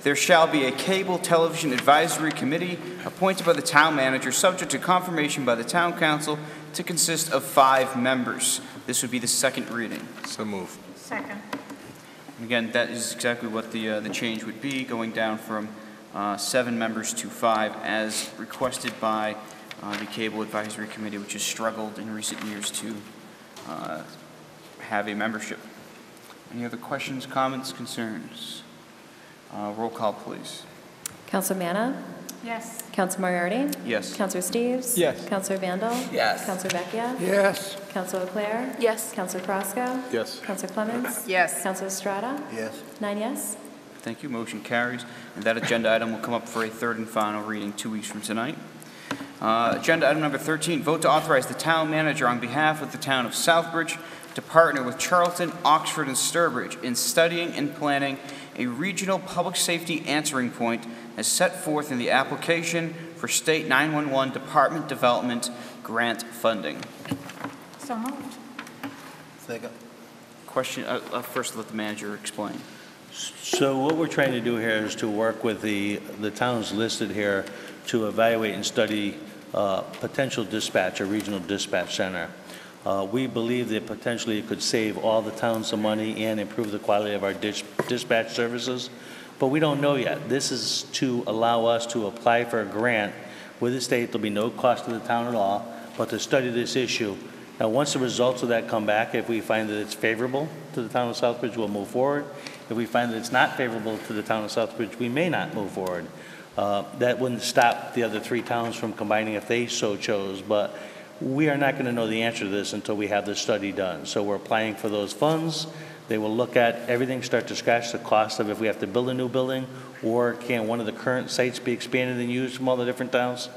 "There shall be a Cable Television Advisory Committee appointed by the town manager, subject to confirmation by the town council, to consist of 5 members." This would be the second reading. So move. Second. And again, that is exactly what the change would be, going down from 7 members to 5, as requested by the Cable Advisory Committee, which has struggled in recent years to have a membership. Any other questions, comments, concerns? Roll call, please. Councilor Manna? Yes. Councilor Moriarty? Yes. Councilor Steves? Yes. Councilor Vandal? Yes. Councilor Vecchia? Yes. Councilor Leclerc? Yes. Councilor Crosco? Yes. Councilor Clements? Yes. Councilor Estrada? Yes. 9 yes. Thank you. Motion carries. And that agenda item will come up for a third and final reading 2 weeks from tonight. Agenda item number 13, vote to authorize the town manager on behalf of the town of Southbridge to partner with Charlton, Oxford, and Sturbridge in studying and planning a regional public safety answering point as set forth in the application for State 911 Department Development Grant Funding. So moved. Second. Question, first let the manager explain. So what we're trying to do here is to work with the towns listed here to evaluate and study potential dispatch, a regional dispatch center. We believe that potentially it could save all the towns some money and improve the quality of our dispatch services, but we don't know yet. This is to allow us to apply for a grant with the state. There'll be no cost to the town at all, but to study this issue. Now, once the results of that come back, if we find that it's favorable to the town of Southbridge, we'll move forward. If we find that it's not favorable to the town of Southbridge, we may not move forward. That wouldn't stop the other 3 towns from combining if they so chose, but we are not going to know the answer to this until we have this study done. So we're applying for those funds. They will look at everything, start to scratch the cost of if we have to build a new building, or can one of the current sites be expanded and used from all the different towns.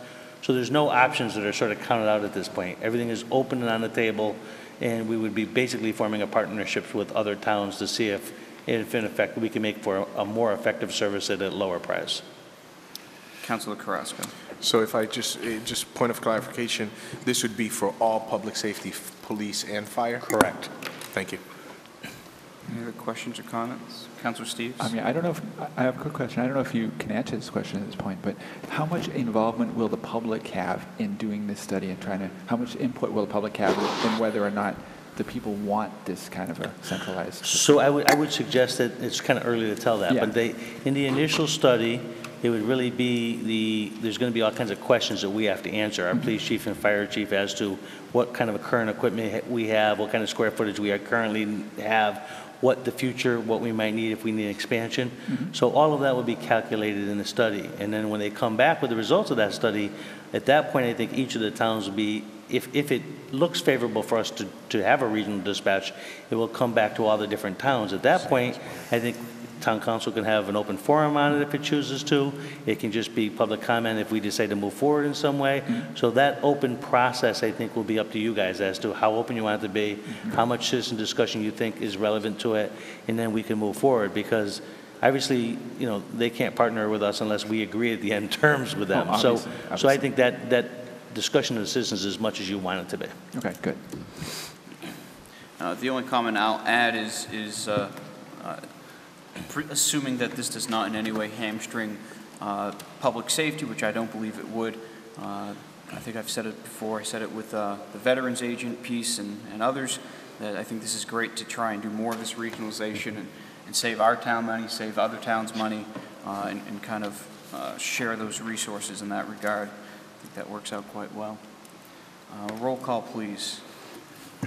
So there's no options that are sort of counted out at this point. Everything is open and on the table, and we would be basically forming a partnership with other towns to see if in effect we can make for a more effective service at a lower price. Councilor Carrasco. So if I just point of clarification, this would be for all public safety, police and fire? Correct. Thank you. Any other questions or comments? Councilor Steves? I mean, I don't know if, I have a quick question. I don't know if you can answer this question at this point, but how much involvement will the public have in doing this study and how much input will the public have in whether or not the people want this kind of a centralized system? So I would suggest that it's kind of early to tell that, Yeah. but in the initial study, it would really be there's going to be all kinds of questions that we have to answer, our police chief and fire chief, as to what kind of a current equipment we have, what kind of square footage we currently have, what the future, what we might need if we need expansion. So all of that would be calculated in the study. And then when they come back with the results of that study, at that point, I think each of the towns will be, if it looks favorable for us to have a regional dispatch, it will come back to all the different towns. At that point, I think town council can have an open forum on it if it chooses to. It can just be public comment if we decide to move forward in some way. So that open process, I think, will be up to you guys as to how open you want it to be, how much citizen discussion you think is relevant to it, and then we can move forward, because obviously, you know, they can't partner with us unless we agree at the end terms with them. So I think that discussion of the citizens is as much as you want it to be. Okay, good. The only comment I'll add is assuming that this does not in any way hamstring public safety, which I don't believe it would. I think I've said it before. I said it with the veterans agent piece and others, that I think this is great to try and do more of this regionalization and save our town money, save other towns money, and kind of share those resources in that regard. I think that works out quite well. Roll call, please.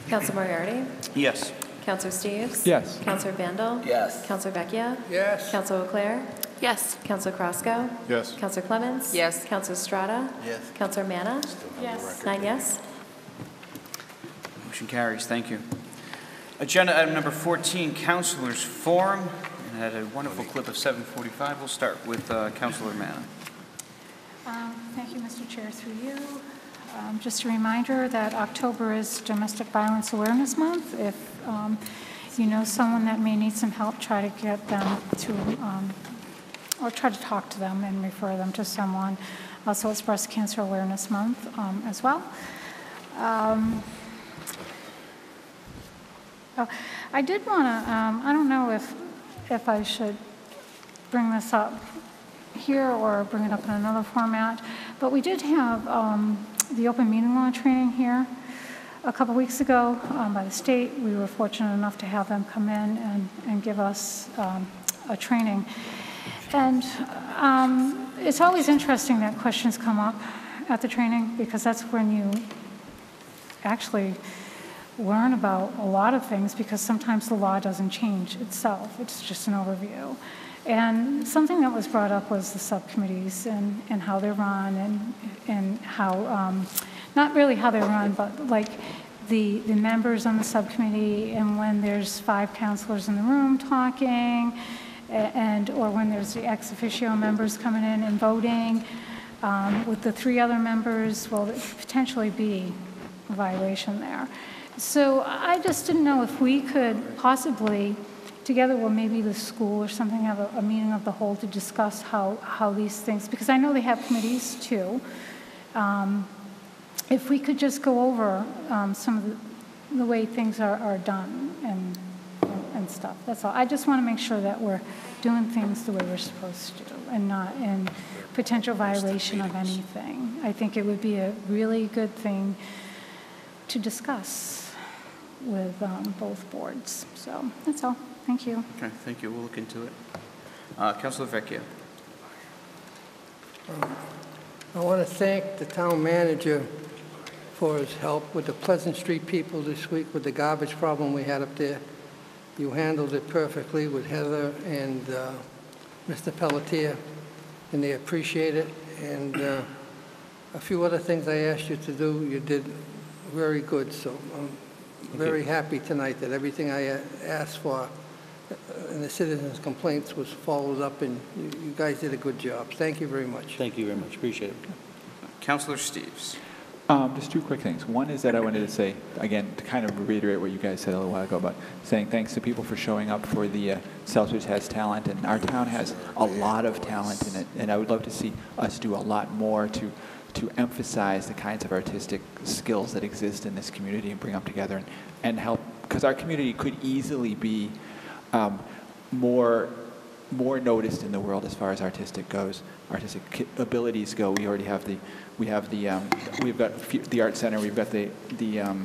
Councilor Moriarty? Yes. Councilor Steves? Yes. Councilor Vandal? Yes. Councilor Vecchia? Yes. Councilor Leclerc? Yes. Councilor Crosco? Yes. Councilor Clemens? Yes. Councilor Strata? Yes. Councilor Manna? Yes. 9 yes. Motion carries. Thank you. Agenda item number 14, Councilors Forum. And at a wonderful clip of 7:45, we'll start with Councilor Manna. Thank you, Mr. Chair, through you. Just a reminder that October is Domestic Violence Awareness Month. If you know someone that may need some help, try to get them to, or try to talk to them and refer them to someone. Also, it's Breast Cancer Awareness Month as well. I did want to, I don't know if I should bring this up here or bring it up in another format, but we did have the open meeting law training here a couple weeks ago by the state. We were fortunate enough to have them come in and give us a training. And it's always interesting that questions come up at the training, because that's when you actually learn about a lot of things, because sometimes the law doesn't change itself. It's just an overview. And something that was brought up was the subcommittees and how they're run and how, not really how they're run, but like the members on the subcommittee, and when there's 5 counselors in the room talking, or when there's the ex officio members coming in and voting, with the 3 other members, well, there could potentially be a violation there. So I just didn't know if we could possibly, together with maybe the school or something, have a meeting of the whole to discuss how these things, because I know they have committees too. If we could just go over some of the way things are done and stuff, that's all. I just want to make sure that we're doing things the way we're supposed to and not in potential violation of anything. I think it would be a really good thing to discuss with both boards. So that's all. Thank you. Okay, thank you. We'll look into it. Councilor Vecchia. I want to thank the town manager for his help with the Pleasant Street people this week with the garbage problem we had up there. You handled it perfectly with Heather and Mr. Pelletier. and they appreciate it. And a few other things I asked you to do, you did very good. So I'm very happy tonight that everything I asked for in the citizens' complaints was followed up, and you guys did a good job. Thank you very much. Thank you very much. Appreciate it. Councilor Steves. Just two quick things. One is that I wanted to say, again, to kind of reiterate what you guys said a little while ago about saying thanks to people for showing up for the Southbridge Has Talent, and our town has a lot of talent in it, and I would love to see us do a lot more to emphasize the kinds of artistic skills that exist in this community and bring them together and help, because our community could easily be more noticed in the world as far as artistic abilities go. We already have we've got the Art Center, we've got the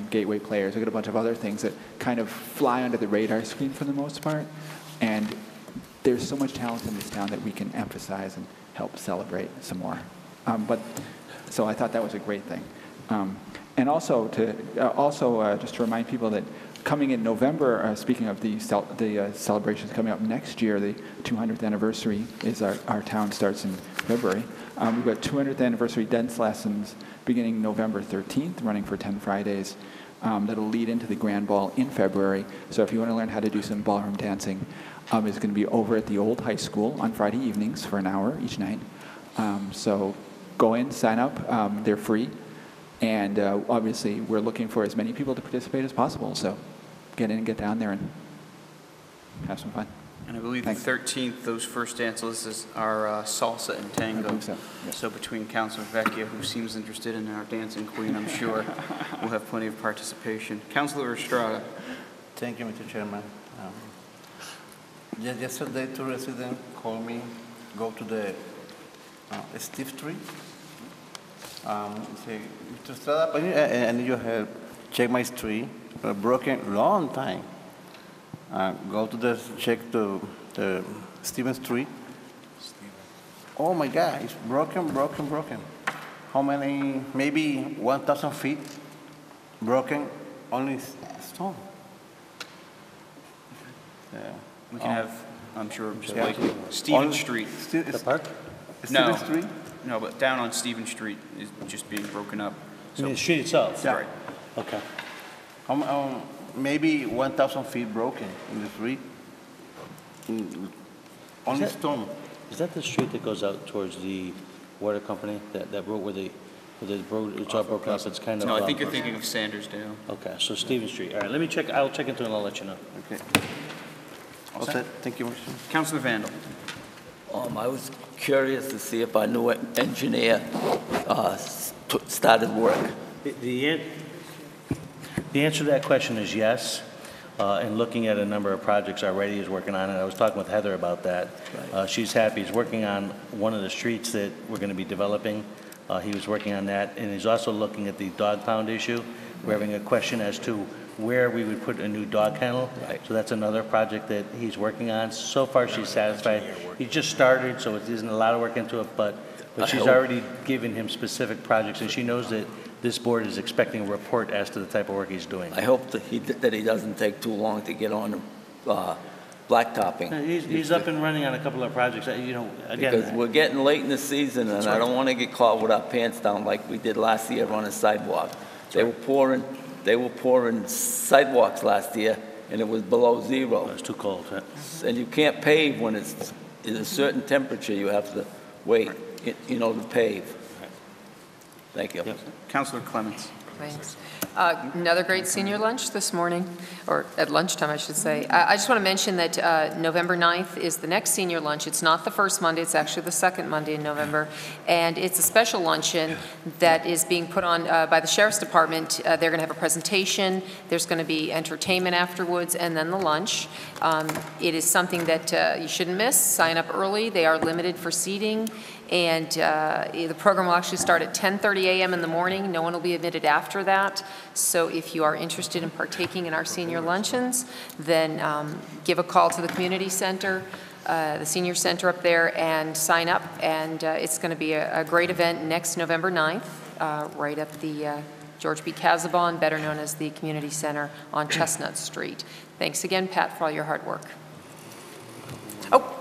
Gateway Players, we've got a bunch of other things that kind of fly under the radar screen for the most part, and there's so much talent in this town that we can emphasize and help celebrate some more. So I thought that was a great thing. And also just to remind people that coming in November, speaking of the celebrations coming up next year, the 200th anniversary is our town starts in February. We've got 200th anniversary dance lessons beginning November 13th, running for 10 Fridays. That'll lead into the Grand Ball in February. So if you want to learn how to do some ballroom dancing, it's going to be over at the old high school on Friday evenings for an hour each night. So go in, sign up. They're free. And obviously, we're looking for as many people to participate as possible. So get in and get down there and have some fun. And I believe the 13th, those first dances are salsa and tango. I think so. Yeah. So between Councilor Vecchia, who seems interested in our dancing queen, I'm sure we'll have plenty of participation. Councilor Estrada. Thank you, Mr. Chairman. Yesterday, two residents called me, go to the Steve Street. Say, Mr. Estrada, I need your help. Check my street. Broken long time. Go to check the Stevens Street. Oh my God, it's broken. How many? Maybe 1,000 feet broken, only stone. Yeah. We can have, I'm sure, just like Stevens Street. The park? No. Stevens Street? No, but down on Stevens Street is just being broken up. I mean, the street itself? Right. Okay. Maybe 1,000 feet broken in the street. Only stone. Is that the street that goes out towards the water company? That road where the road, it's all broken up, it's kind of... No, I think you're thinking of Sandersdale. Okay, so Stevens Street. All right, let me check, I'll check into it and I'll let you know. Okay. All set. Thank you, Mr. Councilor Vandal. I was curious to see if our new engineer started work. The answer to that question is yes. And looking at a number of projects already he's working on it. I was talking with Heather about that. Right. She's happy. He's working on one of the streets that we're going to be developing. He was working on that. And he's also looking at the dog pound issue. We're having a question as to where we would put a new dog kennel. Right. So that's another project that he's working on. So far, she's satisfied. He just started, so it isn't a lot of work into it, but she's already given him specific projects, and she knows that this board is expecting a report as to the type of work he's doing. I hope that he doesn't take too long to get on blacktopping. He's up and running on a couple of projects. Again, because we're getting late in the season, and I don't want to get caught with our pants down like we did last year on a sidewalk. They were pouring sidewalks last year, and it was below zero. It's too cold. Right? And you can't pave when it's in a certain temperature. You have to wait, to pave. Thank you. Yep. Councilor Clements. Thanks. Another great senior lunch this morning, or at lunchtime, I should say. I just want to mention that November 9th is the next senior lunch. It's not the first Monday, it's actually the second Monday in November. And it's a special luncheon that is being put on by the Sheriff's Department. They're going to have a presentation, there's going to be entertainment afterwards, and then the lunch. It is something that you shouldn't miss. Sign up early. They are limited for seating. And the program will actually start at 10:30 a.m. in the morning. No one will be admitted after that. So if you are interested in partaking in our senior luncheons, then give a call to the community center, the senior center up there, and sign up. And it's going to be a great event next November 9th, right up the George B. Casabon, better known as the community center on Chestnut Street. Thanks again, Pat, for all your hard work. Oh,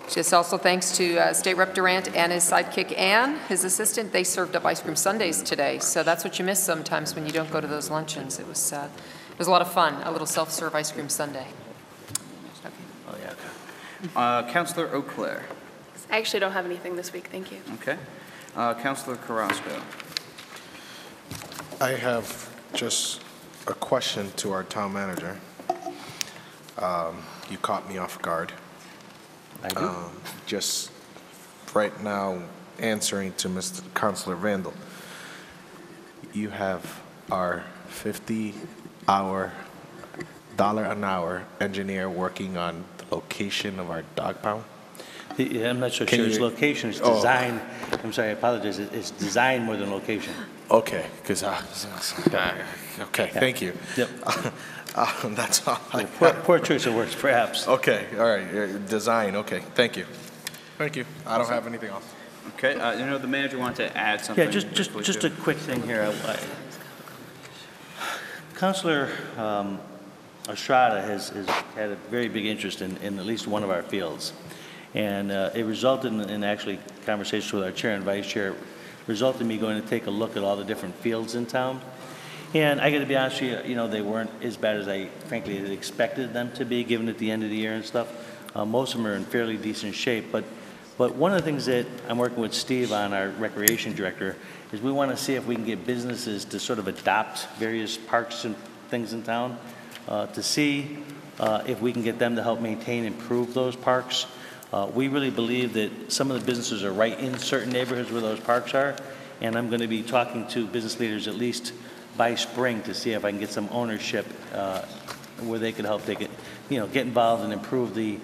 Just also thanks to State Rep Durant and his sidekick Ann, his assistant. They served up ice cream sundaes today, so that's what you miss sometimes when you don't go to those luncheons. It was a lot of fun, a little self-serve ice cream sundae. Oh, yeah, okay. Councilor Eau Claire. I actually don't have anything this week, thank you. Okay. Councilor Carrasco. I have just a question to our town manager. You caught me off guard. I do. Just right now, answering to Mr. Councilor Vandal, you have our 50-hour, $1 an hour engineer working on the location of our dog pound. I'm not so Can sure it's you- location, it's Oh. design. I'm sorry, I apologize. It's design more than location. Okay, because okay, thank you. Yep. That's all. I Poor choice of words, perhaps. Okay, all right, design, okay, thank you. Thank you. I don't have anything else. Okay, the manager wanted to add something. Yeah, just briefly, a quick thing here. Councilor Estrada has had a very big interest in at least one of our fields. And it resulted in actually conversations with our chair and vice chair, resulted in me going to take a look at all the different fields in town. And I got to be honest with you, they weren't as bad as I frankly had expected them to be, given at the end of the year and stuff. Most of them are in fairly decent shape. But one of the things that I'm working with Steve on, our recreation director, is we want to see if we can get businesses to sort of adopt various parks and things in town to see if we can get them to help maintain and improve those parks. We really believe that some of the businesses are right in certain neighborhoods where those parks are, and I'm going to be talking to business leaders at least by spring to see if I can get some ownership where they could help get involved and improve the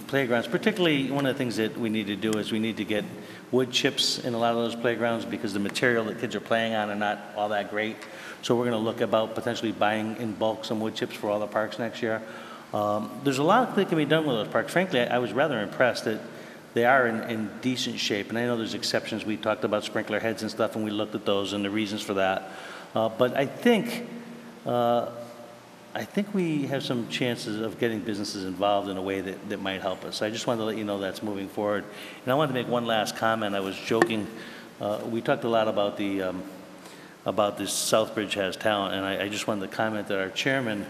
playgrounds. Particularly, one of the things that we need to do is we need to get wood chips in a lot of those playgrounds because the material that kids are playing on are not all that great. So we're going to look about potentially buying in bulk some wood chips for all the parks next year. There's a lot that can be done with those parks. Frankly, I was rather impressed that they are in decent shape. And I know there's exceptions. We talked about sprinkler heads and stuff, and we looked at those and the reasons for that. But I think we have some chances of getting businesses involved in a way that might help us. I just wanted to let you know that's moving forward. And I wanted to make one last comment. I was joking. We talked a lot about this Southbridge has talent, and I just wanted to comment that our chairman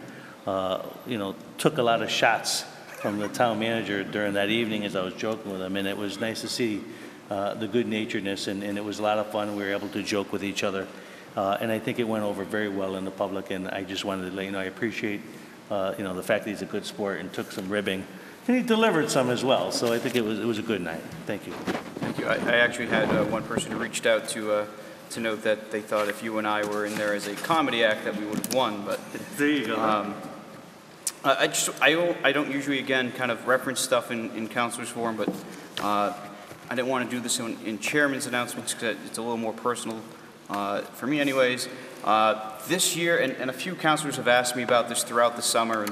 took a lot of shots from the town manager during that evening as I was joking with him, and it was nice to see the good-naturedness, and it was a lot of fun. We were able to joke with each other, and I think it went over very well in the public, and I just wanted to let you know I appreciate the fact that he's a good sport and took some ribbing, and he delivered some as well, so I think it was a good night. Thank you. Thank you. I actually had one person who reached out to note that they thought if you and I were in there as a comedy act that we would have won, but there you go. I don't usually, again, kind of reference stuff in councilor's forum, but I didn't want to do this in chairman's announcements because it's a little more personal for me anyways. This year, and a few councilors have asked me about this throughout the summer,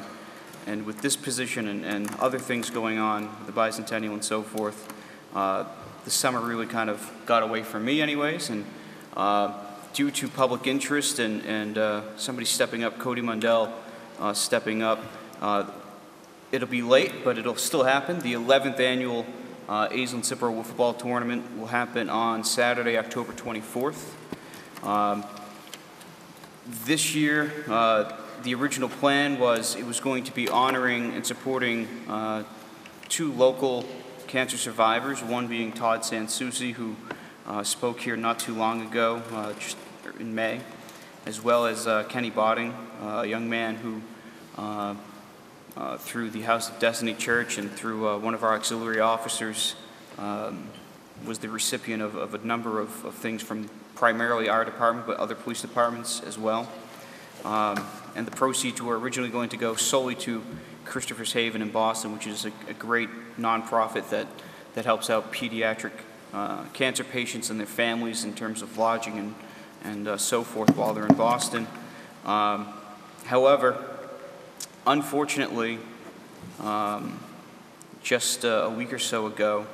and with this position and other things going on, the bicentennial and so forth, the summer really kind of got away from me anyways, and due to public interest and somebody stepping up, Cody Mundell stepping up, it'll be late, but it'll still happen. The 11th annual Aislinn-Cipro football tournament will happen on Saturday, October 24th. This year, the original plan was it was going to be honoring and supporting 2 local cancer survivors, one being Todd Sansucci, who spoke here not too long ago, just in May, as well as Kenny Botting, a young man who, through the House of Destiny Church and through one of our auxiliary officers, was the recipient of a number of things from primarily our department, but other police departments as well. And the proceeds were originally going to go solely to Christopher's Haven in Boston, which is a great nonprofit that helps out pediatric cancer patients and their families in terms of lodging and so forth while they're in Boston. However, unfortunately, just a week or so ago,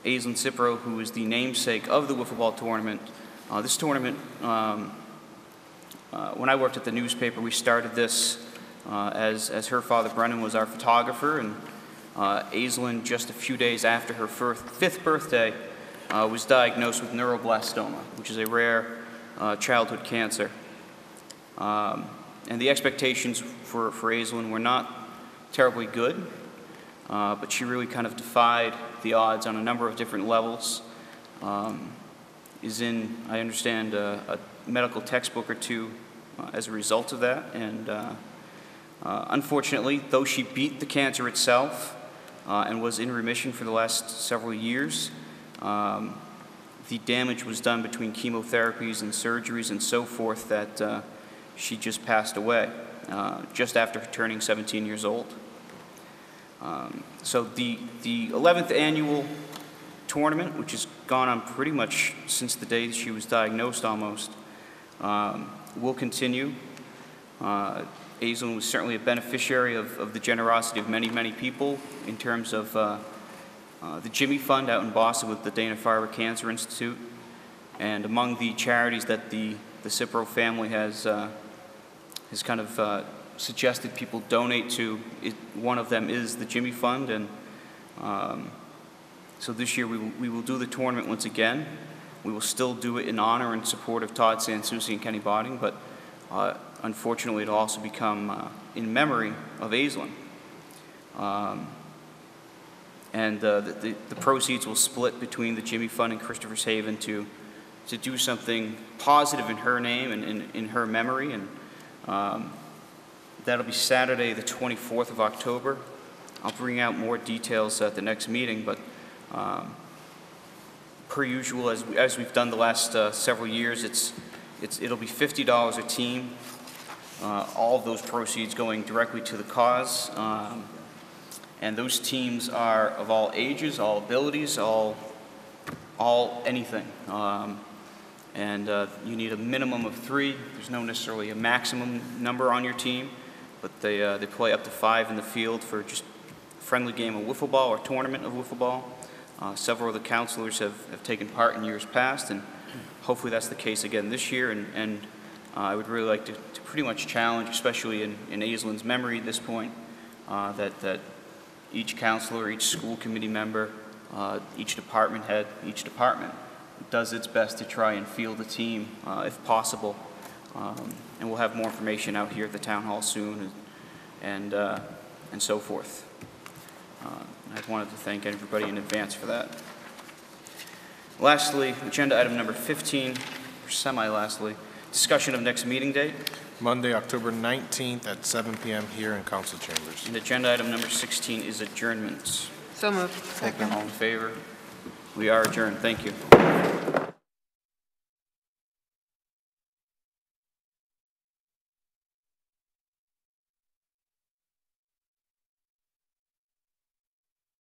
Aislinn-Cipro, who is the namesake of the wiffle ball tournament, this tournament, when I worked at the newspaper, we started this as her father, Brennan, was our photographer, and Aislinn, just a few days after her fifth birthday, was diagnosed with neuroblastoma, which is a rare childhood cancer. And the expectations for Aislinn were not terribly good, but she really kind of defied the odds on a number of different levels. Is in, I understand, a medical textbook or two as a result of that. And unfortunately, though she beat the cancer itself and was in remission for the last several years, the damage was done between chemotherapies and surgeries and so forth that she just passed away just after turning 17 years old. So the 11th annual tournament, which has gone on pretty much since the day she was diagnosed almost, will continue. Aislinn was certainly a beneficiary of the generosity of many, many people in terms of the Jimmy Fund out in Boston with the Dana-Farber Cancer Institute. And among the charities that the Cipro family has kind of suggested people donate to, one of them is the Jimmy Fund. And so this year we will do the tournament once again. We will still do it in honor and support of Todd Sansucci and Kenny Botting, but unfortunately it'll also become in memory of Aislinn. And the proceeds will split between the Jimmy Fund and Christopher's Haven to do something positive in her name and in her memory. And that'll be Saturday, the 24th of October. I'll bring out more details at the next meeting, but per usual, as we've done the last several years, it'll be $50 a team. All of those proceeds going directly to the cause. And those teams are of all ages, all abilities, all anything. And you need a minimum of 3. There's no necessarily a maximum number on your team, but they play up to 5 in the field for just a friendly game of wiffle ball or tournament of wiffle ball. Several of the counselors have taken part in years past, and hopefully that's the case again this year. And I would really like to pretty much challenge, especially in Aislinn's memory at this point, that each counselor, each school committee member, each department head, each department does its best to try and field a team if possible. And we'll have more information out here at the town hall soon and so forth. I wanted to thank everybody in advance for that. Lastly, agenda item number 15, or semi-lastly, discussion of next meeting date. Monday, October 19th at 7 p.m. here in council chambers. And agenda item number 16 is adjournments. So moved. Second. All in favor? We are adjourned. Thank you.